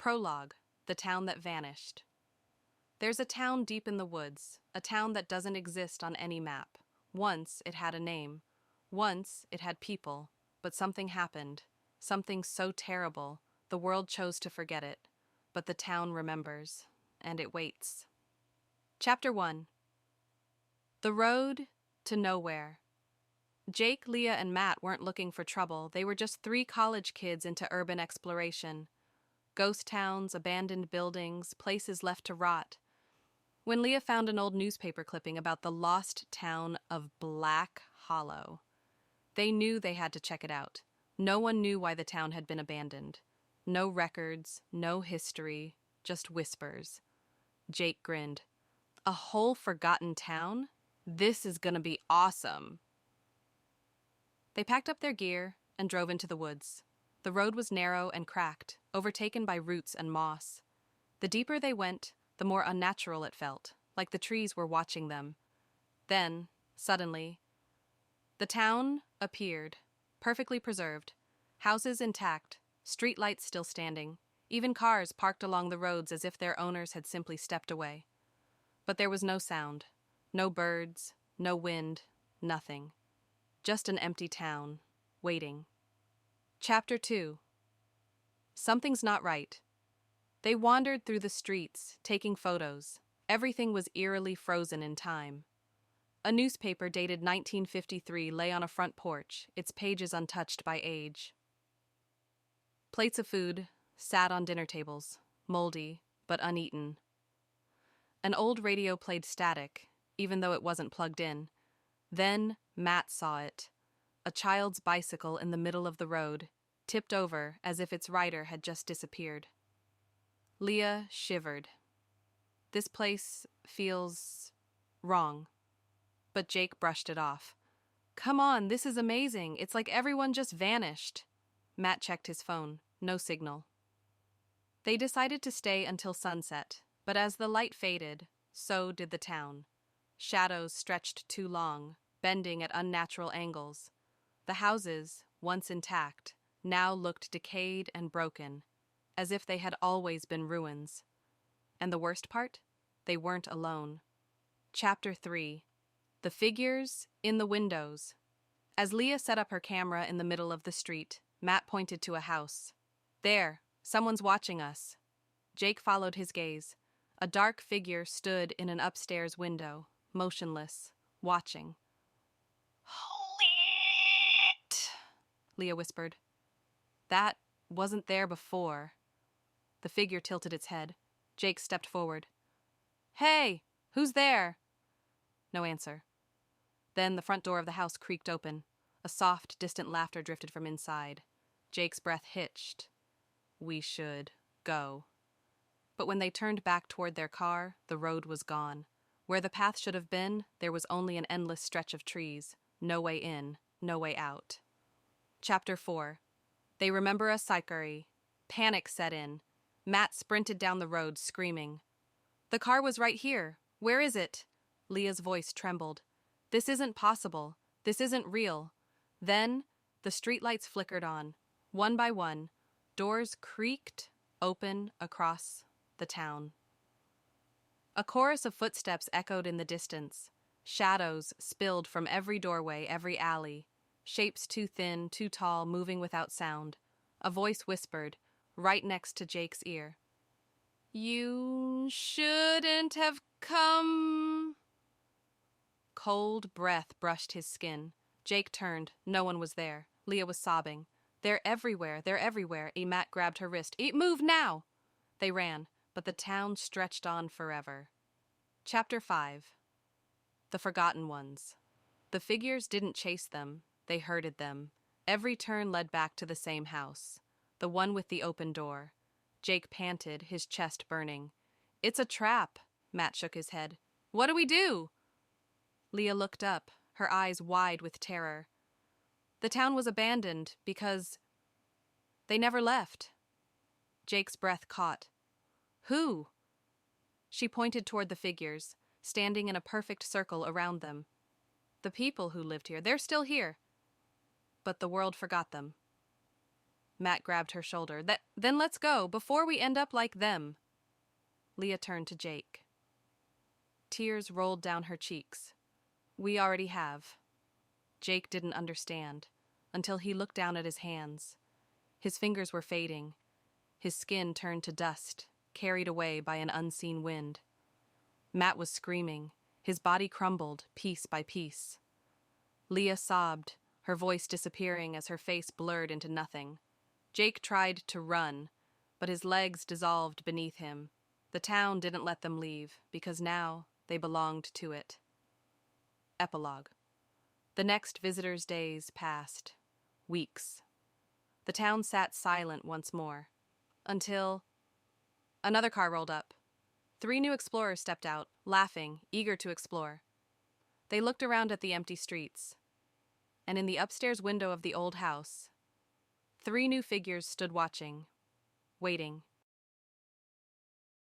Prologue, the town that vanished. There's a town deep in the woods, a town that doesn't exist on any map. Once it had a name. Once it had people, but something happened. Something so terrible, the world chose to forget it. But the town remembers, and it waits. Chapter 1. The Road to Nowhere. Jake, Leah, and Matt weren't looking for trouble. They were just 3 college kids into urban exploration. Ghost towns, abandoned buildings, places left to rot. When Leah found an old newspaper clipping about the lost town of Black Hollow, they knew they had to check it out. No one knew why the town had been abandoned. No records, no history, just whispers. Jake grinned. A whole forgotten town? This is gonna be awesome. They packed up their gear and drove into the woods. The road was narrow and cracked, overtaken by roots and moss. The deeper they went, the more unnatural it felt, like the trees were watching them. Then, suddenly, the town appeared, perfectly preserved, houses intact, streetlights still standing, even cars parked along the roads as if their owners had simply stepped away. But there was no sound, no birds, no wind, nothing. Just an empty town, waiting. Chapter 2. Something's not right. They wandered through the streets, taking photos. Everything was eerily frozen in time. A newspaper dated 1953 lay on a front porch, its pages untouched by age. Plates of food sat on dinner tables, moldy but uneaten. An old radio played static, even though it wasn't plugged in. Then Matt saw it. A child's bicycle in the middle of the road, tipped over as if its rider had just disappeared. Leah shivered. This place feels wrong. But Jake brushed it off. Come on, this is amazing. It's like everyone just vanished. Matt checked his phone. No signal. They decided to stay until sunset, but as the light faded, so did the town. Shadows stretched too long, bending at unnatural angles. The houses, once intact, now looked decayed and broken, as if they had always been ruins. And the worst part? They weren't alone. Chapter 3. The Figures in the Windows. As Leah set up her camera in the middle of the street, Matt pointed to a house. There, someone's watching us. Jake followed his gaze. A dark figure stood in an upstairs window, motionless, watching. Holy it, Leah whispered. That wasn't there before. The figure tilted its head. Jake stepped forward. Hey, who's there? No answer. Then the front door of the house creaked open. A soft, distant laughter drifted from inside. Jake's breath hitched. We should go. But when they turned back toward their car, the road was gone. Where the path should have been, there was only an endless stretch of trees. No way in, no way out. Chapter 4. They remember a psychery. Panic set in. Matt sprinted down the road, screaming. The car was right here. Where is it? Leah's voice trembled. This isn't possible. This isn't real. Then, the streetlights flickered on. One by one, doors creaked open across the town. A chorus of footsteps echoed in the distance. Shadows spilled from every doorway, every alley. Shapes too thin, too tall, moving without sound. A voice whispered, right next to Jake's ear. You shouldn't have come. Cold breath brushed his skin. Jake turned. No one was there. Leah was sobbing. They're everywhere. They're everywhere. Matt grabbed her wrist. Move now! They ran, but the town stretched on forever. Chapter 5. The Forgotten Ones. The figures didn't chase them. They herded them. Every turn led back to the same house. The one with the open door. Jake panted, his chest burning. It's a trap. Matt shook his head. What do we do? Leah looked up, her eyes wide with terror. The town was abandoned because they never left. Jake's breath caught. Who? She pointed toward the figures, standing in a perfect circle around them. The people who lived here, they're still here. But the world forgot them. Matt grabbed her shoulder. Then let's go, before we end up like them. Leah turned to Jake. Tears rolled down her cheeks. We already have. Jake didn't understand, until he looked down at his hands. His fingers were fading. His skin turned to dust, carried away by an unseen wind. Matt was screaming. His body crumbled, piece by piece. Leah sobbed, her voice disappearing as her face blurred into nothing. Jake tried to run, but his legs dissolved beneath him. The town didn't let them leave, because now they belonged to it. Epilogue. The next visitors' days passed. Weeks. The town sat silent once more. Until another car rolled up. 3 new explorers stepped out, laughing, eager to explore. They looked around at the empty streets, and in the upstairs window of the old house, 3 new figures stood watching, waiting.